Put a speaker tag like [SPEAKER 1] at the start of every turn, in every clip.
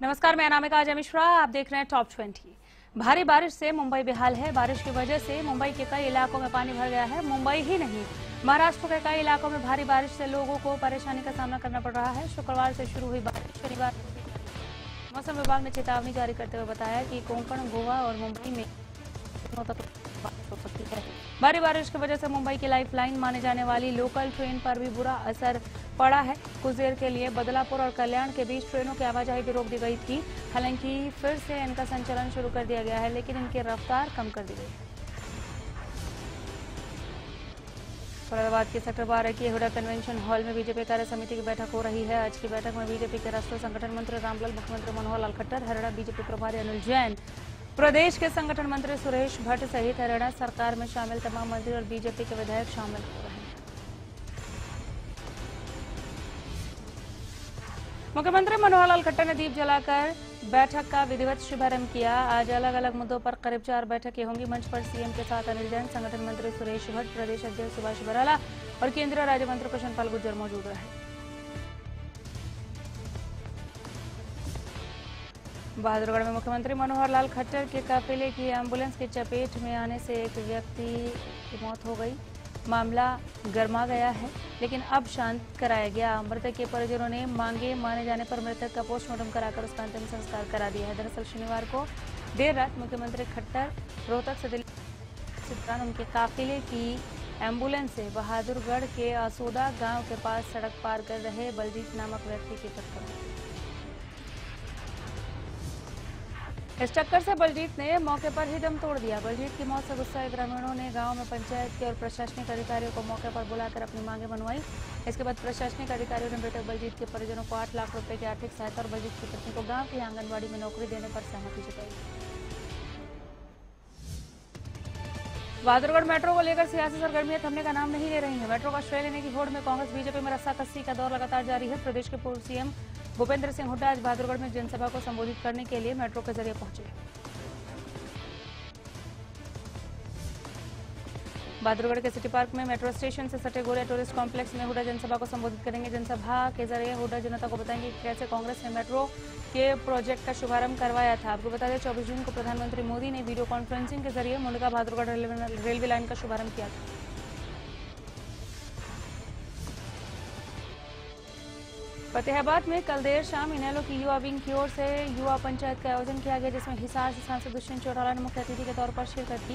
[SPEAKER 1] नमस्कार, मैं अनामिका अजय मिश्रा। आप देख रहे हैं टॉप 20। भारी बारिश से मुंबई बेहाल है। बारिश की वजह से मुंबई के कई इलाकों में पानी भर गया है। मुंबई ही नहीं, महाराष्ट्र के कई इलाकों में भारी बारिश से लोगों को परेशानी का सामना करना पड़ रहा है। शुक्रवार से शुरू हुई बारिश शनिवार मौसम विभाग ने चेतावनी जारी करते हुए बताया कि कोंकण, गोवा और मुंबई में बारिश हो सकती है। भारी बारिश की वजह से मुंबई की लाइफलाइन माने जाने वाली लोकल ट्रेन पर भी बुरा असर पड़ा है। कुछ देर के लिए बदलापुर और कल्याण के बीच ट्रेनों की आवाजाही भी रोक दी गई थी। हालांकि फिर से इनका संचालन शुरू कर दिया गया है, लेकिन इनकी रफ्तार कम कर दी गई है। फरीदाबाद के सेक्टर 12 के हुडा कन्वेंशन हॉल में बीजेपी कार्य समिति की बैठक हो रही है। आज की बैठक में बीजेपी के राष्ट्रीय संगठन मंत्री रामलाल, मुख्यमंत्री मनोहर लाल खट्टर, हरियाणा बीजेपी प्रभारी अनिल जैन, प्रदेश के संगठन मंत्री सुरेश भट्ट सहित हरियाणा सरकार में शामिल तमाम मंत्री और बीजेपी के विधायक शामिल हो रहे हैं। मुख्यमंत्री मनोहर लाल खट्टर ने दीप जलाकर बैठक का विधिवत शुभारंभ किया। आज अलग अलग मुद्दों पर करीब 4 बैठकें होंगी। मंच पर सीएम के साथ अनिल जैन, संगठन मंत्री सुरेश भट्ट, प्रदेश अध्यक्ष सुभाष बराला और केंद्रीय राज्य मंत्री कृष्ण पाल गुर्जर मौजूद रहे। बहादुरगढ़ में मुख्यमंत्री मनोहर लाल खट्टर के काफिले की एम्बुलेंस की चपेट में आने से एक व्यक्ति की मौत हो गई। मामला गर्मा गया है, लेकिन अब शांत कराया गया। मृतक के परिजनों ने माने जाने पर मृतक का पोस्टमार्टम कराकर उसका अंतिम संस्कार करा दिया है। दरअसल शनिवार को देर रात मुख्यमंत्री खट्टर रोहतक से दिल्ली के दौरान उनके काफिले की एम्बुलेंस से बहादुरगढ़ के असोदा गांव के पास सड़क पार कर रहे बलजीत नामक व्यक्ति की टक्कर हुई। इस टक्कर से बलजीत ने मौके पर ही दम तोड़ दिया। बलजीत की मौत से गुस्साए ग्रामीणों ने गांव में पंचायत के और प्रशासनिक अधिकारियों को मौके पर बुलाकर अपनी मांगे मनवाई। इसके बाद प्रशासनिक अधिकारियों ने मृतक बलजीत के परिजनों को 8 लाख रुपए की आर्थिक सहायता और बलजीत की पत्नी को गांव की आंगनबाड़ी में नौकरी देने पर सहमति जताई। बहादुरगढ़ मेट्रो को लेकर सियासी सरगर्मियां थमने का नाम नहीं ले रही है। मेट्रो का श्रेय लेने की होड़ में कांग्रेस बीजेपी में रस्साकसी का दौर लगातार जारी है। प्रदेश के पूर्व सीएम भूपेंद्र सिंह हुड्डा आज बहादुरगढ़ में जनसभा को संबोधित करने के लिए मेट्रो के जरिए पहुंचे। बहादुरगढ़ के सिटी पार्क में मेट्रो स्टेशन से सटे गोरे टूरिस्ट कॉम्प्लेक्स में हुड्डा जनसभा को संबोधित करेंगे। जनसभा के जरिए हुड्डा जनता को बताएंगे कि कैसे कांग्रेस ने मेट्रो के प्रोजेक्ट का शुभारंभ करवाया था। आपको बता दें 24 जून को प्रधानमंत्री मोदी ने वीडियो कॉन्फ्रेंसिंग के जरिए मुंडका बहादुरगढ़ रेलवे लाइन का शुभारंभ किया था। फतेहाबाद में कल देर शाम इनेलो की युवा विंग की ओर से युवा पंचायत का आयोजन किया गया, जिसमें हिसार से सांसद दुष्यंत चौटाला ने मुख्य अतिथि के तौर पर शिरकत की।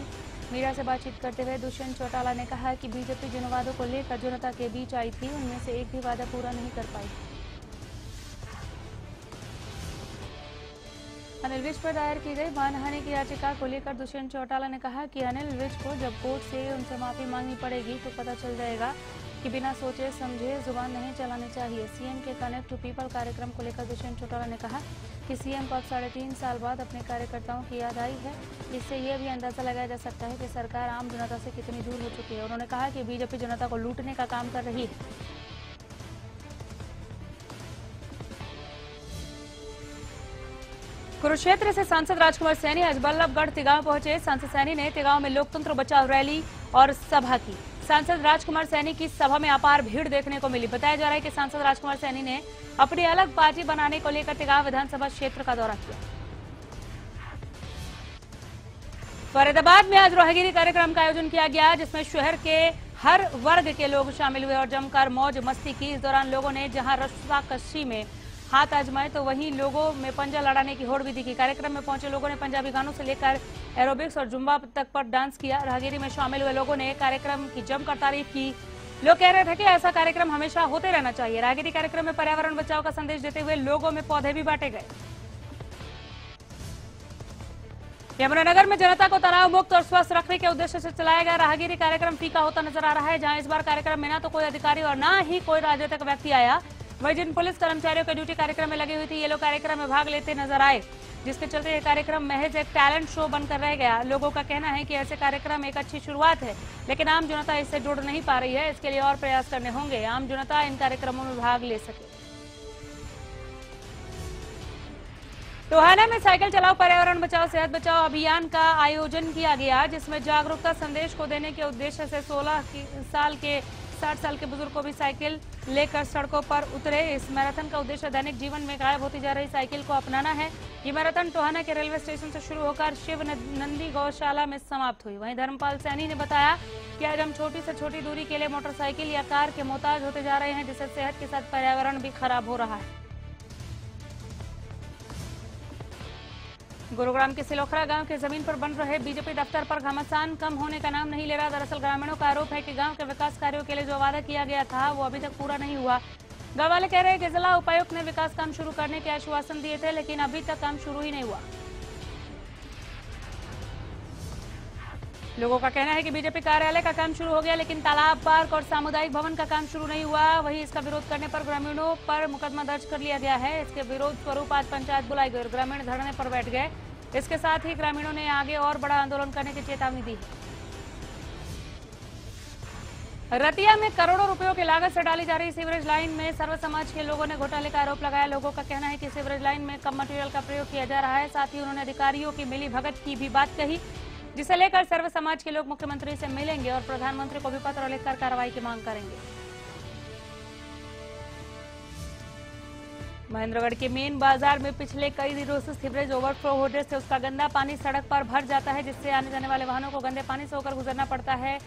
[SPEAKER 1] मीडिया से बातचीत करते हुए दुष्यंत चौटाला ने कहा कि बीजेपी जिन वादों को लेकर जनता के बीच आई थी, उनमें से एक भी वादा पूरा नहीं कर पाई। अनिल विज पर दायर की गई मानहानि की याचिका को लेकर दुष्यंत चौटाला ने कहा कि अनिल विज को जब कोर्ट से उनसे माफी मांगनी पड़ेगी तो पता चल जाएगा कि बिना सोचे समझे जुबान नहीं चलानी चाहिए। सीएम के कनेक्ट टू पीपल कार्यक्रम को लेकर दुष्यंत चौटाला ने कहा कि सीएम को अब 3.5 साल बाद अपने कार्यकर्ताओं की याद आई है। इससे यह भी अंदाजा लगाया जा सकता है कि सरकार आम जनता से कितनी दूर हो चुकी है। उन्होंने कहा कि बीजेपी जनता को लूटने का काम कर रही है। कुरुक्षेत्र से सांसद राजकुमार सैनी आज बल्लभगढ़ तिगांव पहुंचे। सांसद सैनी ने तिगांव में लोकतंत्र बचाओ रैली और सभा की। सांसद राजकुमार सैनी की सभा में अपार भीड़ देखने को मिली। बताया जा रहा है कि सांसद राजकुमार सैनी ने अपनी अलग पार्टी बनाने को लेकर तिगांव विधानसभा क्षेत्र का दौरा किया। फरीदाबाद में आज राहगीरी कार्यक्रम का आयोजन किया गया, जिसमें शहर के हर वर्ग के लोग शामिल हुए और जमकर मौज मस्ती की। इस दौरान लोगों ने जहां रस्साकशी में हाथ आजमाए तो वहीं लोगों में पंजा लड़ाने की होड़ भी दिखी। कार्यक्रम में पहुंचे लोगों ने पंजाबी गानों से लेकर एरोबिक्स और जुम्बा तक पर डांस किया। राहगीरी में शामिल हुए लोगों ने कार्यक्रम की जमकर तारीफ की। लोग कह रहे थे कि ऐसा कार्यक्रम हमेशा होते रहना चाहिए। राहगीरी कार्यक्रम में पर्यावरण बचाव का संदेश देते हुए लोगों में पौधे भी बांटे गए। यमुनानगर में जनता को तनाव मुक्त और स्वस्थ रखने के उद्देश्य से चलाया गया राहगीरी कार्यक्रम फीका होता नजर आ रहा है, जहां इस बार कार्यक्रम में न तो कोई अधिकारी और न ही कोई राजनीतिक व्यक्ति आया। वही जिन पुलिस कर्मचारियों की ड्यूटी कार्यक्रम में लगी हुई थी, ये लोग कार्यक्रम में भाग लेते नजर आए, जिसके चलते ये कार्यक्रम महज एक टैलेंट शो बनकर रह गया। लोगों का कहना है कि ऐसे कार्यक्रम एक अच्छी शुरुआत है, लेकिन आम जनता इससे जुड़ नहीं पा रही है। इसके लिए और प्रयास करने होंगे, आम जनता इन कार्यक्रमों में भाग ले सके। टोहाना में साइकिल चलाओ पर्यावरण बचाओ सेहत बचाओ अभियान का आयोजन किया गया, जिसमें जागरूकता संदेश को देने के उद्देश्य से 16 साल के 60 साल के बुजुर्ग को भी साइकिल लेकर सड़कों पर उतरे। इस मैराथन का उद्देश्य दैनिक जीवन में गायब होती जा रही साइकिल को अपनाना है। ये मैराथन टोहाना के रेलवे स्टेशन से शुरू होकर शिव नंदी गौशाला में समाप्त हुई। वहीं धर्मपाल सैनी ने बताया कि आज हम छोटी से छोटी दूरी के लिए मोटरसाइकिल या कार के मोहताज होते जा रहे हैं, जिससे सेहत के साथ पर्यावरण भी खराब हो रहा है। गुरुग्राम के सिलोखरा गांव के जमीन पर बन रहे बीजेपी दफ्तर पर घमासान कम होने का नाम नहीं ले रहा। दरअसल ग्रामीणों का आरोप है कि गांव के विकास कार्यों के लिए जो वादा किया गया था वो अभी तक पूरा नहीं हुआ। गांव वाले कह रहे हैं कि जिला उपायुक्त ने विकास काम शुरू करने के आश्वासन दिए थे, लेकिन अभी तक काम शुरू ही नहीं हुआ। लोगों का कहना है कि बीजेपी कार्यालय का काम शुरू हो गया, लेकिन तालाब, पार्क और सामुदायिक भवन का काम शुरू नहीं हुआ। वहीं इसका विरोध करने पर ग्रामीणों पर मुकदमा दर्ज कर लिया गया है। इसके विरोध स्वरूप आज पंचायत बुलाई गई और ग्रामीण धरने पर बैठ गए। इसके साथ ही ग्रामीणों ने आगे और बड़ा आंदोलन करने की चेतावनी दी। रतिया में करोड़ों रुपयों की लागत से डाली जा रही सीवरेज लाइन में सर्व समाज के लोगों ने घोटाले का आरोप लगाया। लोगों का कहना है कि सीवरेज लाइन में कम मटेरियल का प्रयोग किया जा रहा है। साथ ही उन्होंने अधिकारियों की मिली भगत की भी बात कही, जिसे लेकर सर्व समाज के लोग मुख्यमंत्री से मिलेंगे और प्रधानमंत्री को भी पत्र लिखकर कार्रवाई की मांग करेंगे। महेंद्रगढ़ के मेन बाजार में पिछले कई दिनों से सीवरेज ओवरफ्लो होने से उसका गंदा पानी सड़क पर भर जाता है, जिससे आने जाने वाले वाहनों को गंदे पानी से होकर गुजरना पड़ता है।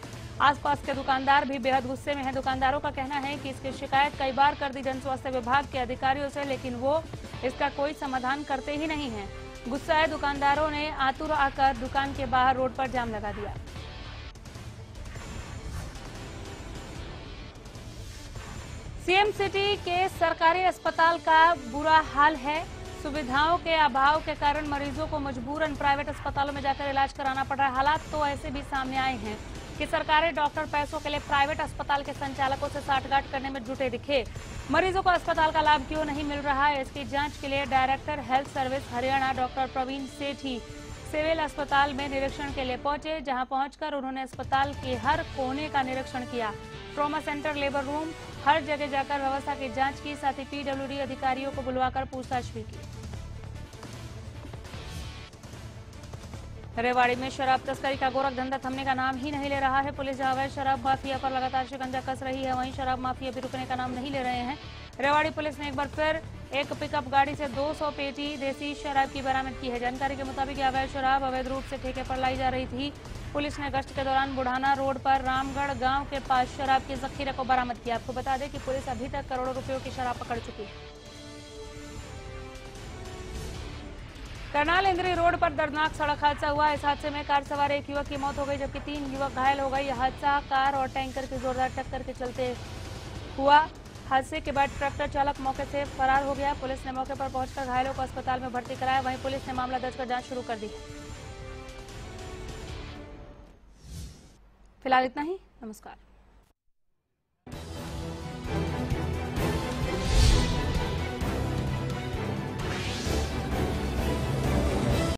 [SPEAKER 1] आसपास के दुकानदार भी बेहद गुस्से में हैं। दुकानदारों का कहना है कि इसकी शिकायत कई बार कर दी जन स्वास्थ्य विभाग के अधिकारियों से, लेकिन वो इसका कोई समाधान करते ही नहीं है। गुस्साए दुकानदारों ने आतुर आकर दुकान के बाहर रोड पर जाम लगा दिया। सीएम सिटी के सरकारी अस्पताल का बुरा हाल है। सुविधाओं के अभाव के कारण मरीजों को मजबूरन प्राइवेट अस्पतालों में जाकर इलाज कराना पड़ रहा है। हालात तो ऐसे भी सामने आए हैं कि सरकारी डॉक्टर पैसों के लिए प्राइवेट अस्पताल के संचालकों से साठगांठ करने में जुटे दिखे। मरीजों को अस्पताल का लाभ क्यों नहीं मिल रहा है, इसकी जांच के लिए director health service Haryana doctor Praveen Sethi civil अस्पताल में निरीक्षण के लिए पहुंचे, जहां पहुंचकर उन्होंने अस्पताल के हर कोने का निरीक्षण किया। ट्रॉमा सेंटर, लेबर रूम, हर जगह जाकर व्यवस्था की जांच की। साथ ही पीडब्ल्यूडी अधिकारियों को बुलवाकर पूछताछ भी की। रेवाड़ी में शराब तस्करी का गोरख धंधा थमने का नाम ही नहीं ले रहा है। पुलिस अवैध शराब माफिया पर लगातार शिकंजा कस रही है, वहीं शराब माफिया भी रुकने का नाम नहीं ले रहे हैं। रेवाड़ी पुलिस ने एक बार फिर एक पिकअप गाड़ी से 200 पेटी देसी शराब की बरामद की है। जानकारी के मुताबिक अवैध शराब अवैध रूप से ठेके पर लाई जा रही थी। पुलिस ने गश्त के दौरान बुढ़ाना रोड पर रामगढ़ गांव के पास शराब के जखीरे को बरामद किया। आपको बता दें कि पुलिस अभी तक करोड़ों रुपयों की शराब पकड़ चुकी है। करनाल इंद्री रोड पर दर्दनाक सड़क हादसा हुआ। इस हादसे में कार सवार एक युवक की मौत हो गई, जबकि 3 युवक घायल हो गए। यह हादसा कार और टैंकर की जोरदार टक्कर के चलते हुआ। हादसे के बाद ट्रैक्टर चालक मौके से फरार हो गया। पुलिस ने मौके पर पहुंचकर घायलों को अस्पताल में भर्ती कराया। वहीं पुलिस ने मामला दर्ज कर जांच शुरू कर दी है। फिलहाल इतना ही। नमस्कार।